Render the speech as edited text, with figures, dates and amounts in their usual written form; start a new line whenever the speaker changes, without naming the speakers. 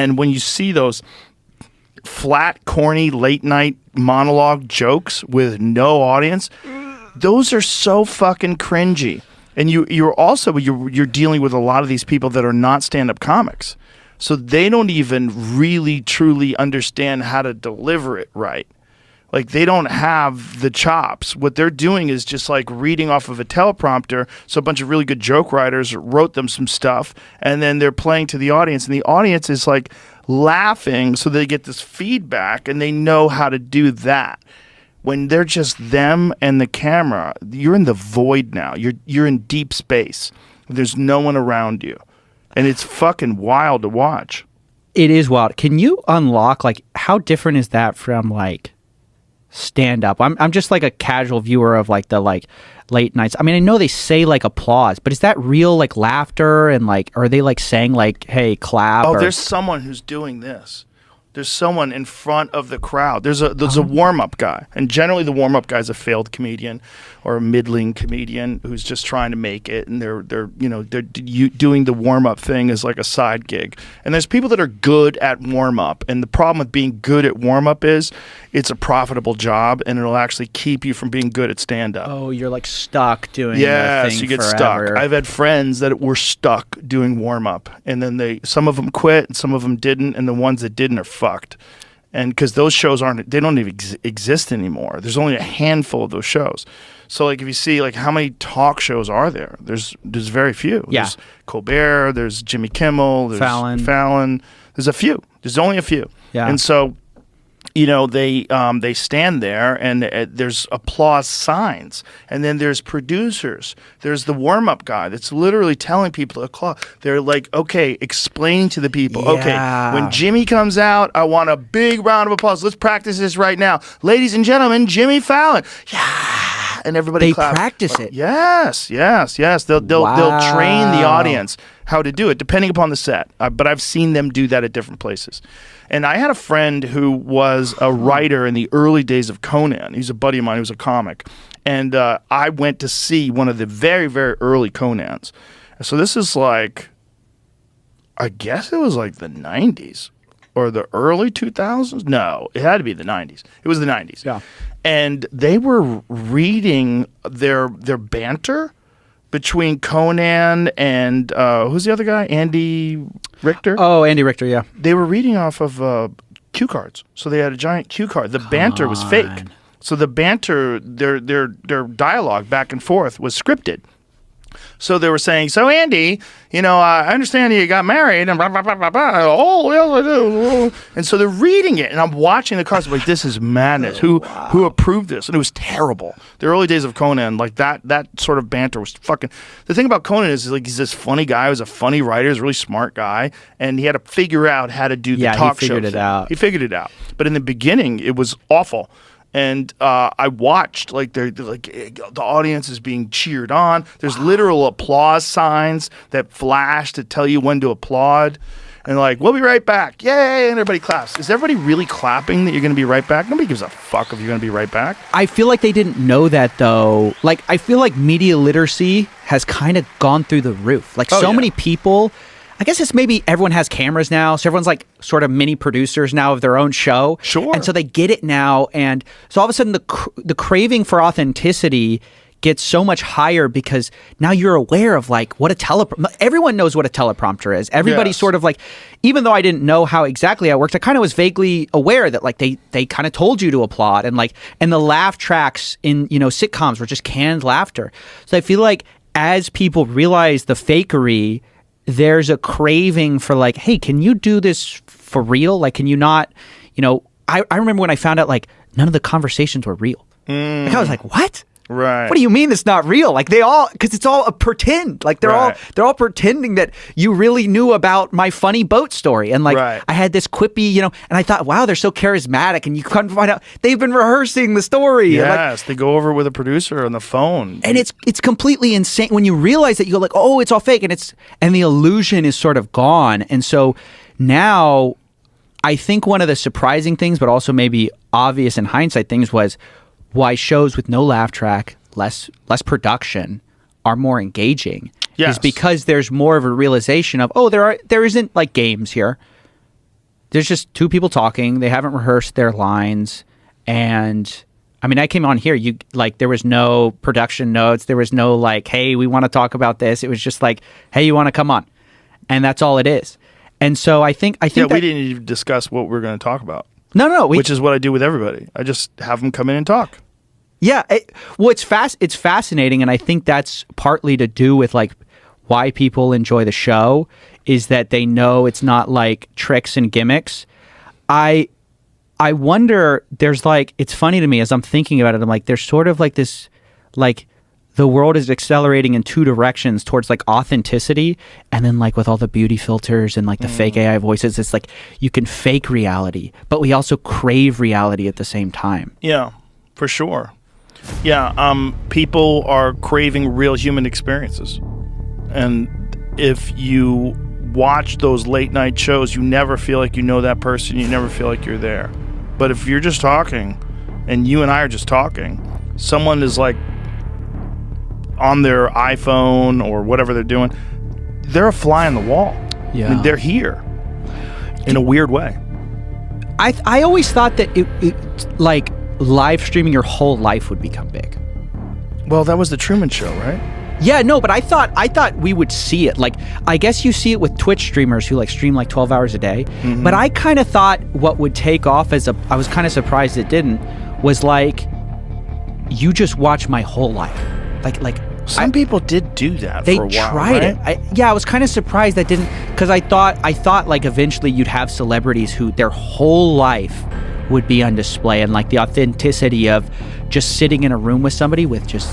And when you see those flat, corny, late night monologue jokes with no audience, those are so fucking cringy. And you're dealing with a lot of these people that are not stand-up comics. So they don't even really truly understand how to deliver it right. Like, they don't have the chops. What they're doing is just like reading off of a teleprompter. So a bunch of really good joke writers wrote them some stuff, and then they're playing to the audience, and the audience is like laughing, so they get this feedback, and they know how to do that. When they're just them and the camera, you're in the void now. You're in deep space. There's no one around you. And it's fucking wild to watch.
It is wild. Can you unlock, like, how different is that from, like, stand-up? I'm just, like, a casual viewer of, like, the, like, late nights. I mean, I know they say, like, applause, but is that real, like, laughter? And, like, are they, like, saying, like, hey, clap?
Oh, there's someone who's doing this. There's someone in front of the crowd. There's a warm-up guy, and generally the warm-up guy is a failed comedian or a middling comedian who's just trying to make it, and they're doing the warm-up thing as like a side gig. And there's people that are good at warm-up, and the problem with being good at warm-up is it's a profitable job, and it'll actually keep you from being good at stand-up.
Oh, you're like stuck doing
yes,
the thing
you get
forever.
stuck. I've had friends that were stuck doing warm-up, and then some of them quit, and some of them didn't, and the ones that didn't are fucked. And because those shows they don't even exist anymore. There's only a handful of those shows. So like if you see like how many talk shows are there? There's very few.
Yeah.
There's Colbert, there's Jimmy Kimmel, there's Fallon. There's a few. There's only a few.
Yeah.
And so they stand there, and there's applause signs, and then there's producers. There's the warm-up guy that's literally telling people to clap. They're like, okay, explaining to the people,
Yeah.
okay, when Jimmy comes out, I want a big round of applause. Let's practice this right now. Ladies and gentlemen, Jimmy Fallon. Yeah. And everybody claps.
They practice it.
Yes. They'll train the audience how to do it, depending upon the set. But I've seen them do that at different places. And I had a friend who was a writer in the early days of Conan. He's a buddy of mine who was a comic. And I went to see one of the very, very early Conans. So this is like, I guess it was like the 90s or the early 2000s. No, it had to be the 90s. It was the 90s.
Yeah.
And they were reading their banter between Conan and who's the other guy? Andy Richter?
Oh, Andy Richter, yeah.
They were reading off of cue cards. So they had a giant cue card. The banter was fake. So the banter, their dialogue back and forth was scripted. So they were saying, so Andy, I understand you got married and blah, blah, blah, blah, blah. Oh, yes, I do. And so they're reading it, and I'm watching the cards. I'm like, this is madness. Who approved this? And it was terrible. The early days of Conan, like that sort of banter was fucking. The thing about Conan is like he's this funny guy. He was a funny writer. He's a really smart guy, and he had to figure out how to do the talk show. He figured it out. But in the beginning, it was awful. And I watched the audience is being cheered on. There's literal applause signs that flash to tell you when to applaud. And like, we'll be right back. Yay! And everybody claps. Is everybody really clapping that you're going to be right back? Nobody gives a fuck if you're going to be right back.
I feel like they didn't know that, though. Like, I feel like media literacy has kind of gone through the roof. Like, many people... I guess it's maybe everyone has cameras now, so everyone's like sort of mini producers now of their own show.
Sure.
And so they get it now, and so all of a sudden the craving for authenticity gets so much higher because now you're aware of like what everyone knows what a teleprompter is. Everybody's sort of like, even though I didn't know how exactly it worked, I kind of was vaguely aware that like they kind of told you to applaud, and the laugh tracks in sitcoms were just canned laughter. So I feel like as people realize the fakery, there's a craving for like, hey, can you do this for real? Like, can you not, I remember when I found out like none of the conversations were real. Like, I was like, what?
Right.
What do you mean it's not real? Like because it's all a pretend. Like they're all pretending that you really knew about my funny boat story. And like I had this quippy, and I thought, wow, they're so charismatic. And you come to find out they've been rehearsing the story.
Yes, they go over with a producer on the phone.
And it's completely insane when you realize that you go like, oh, it's all fake, and the illusion is sort of gone. And so now I think one of the surprising things, but also maybe obvious in hindsight things, was why shows with no laugh track, less production, are more engaging.
Yes.
Is because there's more of a realization of, there isn't like games here. there's just two people talking. They haven't rehearsed their lines, and I mean, I came on here. You like there was no production notes. There was no like, hey, we want to talk about this. It was just like, hey, you want to come on, and that's all it is. And so I think
we didn't even discuss what we're going to talk about.
No,
which is what I do with everybody. I just have them come in and talk.
Yeah, it's fascinating, and I think that's partly to do with like why people enjoy the show is that they know it's not like tricks and gimmicks. I wonder, there's like, it's funny to me as I'm thinking about it, I'm like, there's sort of like this, like the world is accelerating in two directions towards like authenticity, and then like with all the beauty filters and like the fake AI voices, it's like you can fake reality, but we also crave reality at the same time.
Yeah, for sure. Yeah, people are craving real human experiences. And if you watch those late night shows, you never feel like you know that person. You never feel like you're there. But if you're just talking, and you and I are just talking, someone is like on their iPhone or whatever they're doing, they're a fly on the wall.
Yeah.
I mean, they're here in a weird way.
I always thought that it like live streaming your whole life would become big.
Well, that was the Truman Show, right?
Yeah, no, but I thought we would see it. Like, I guess you see it with Twitch streamers who like stream like 12 hours a day. Mm-hmm. But I kind of thought what would take off I was kind of surprised it didn't, was like, you just watch my whole life. Like
some people did do that for a while.
They tried
right?
it. I was kind of surprised that didn't, because I thought like eventually you'd have celebrities who their whole life would be on display, and like the authenticity of just sitting in a room with somebody with just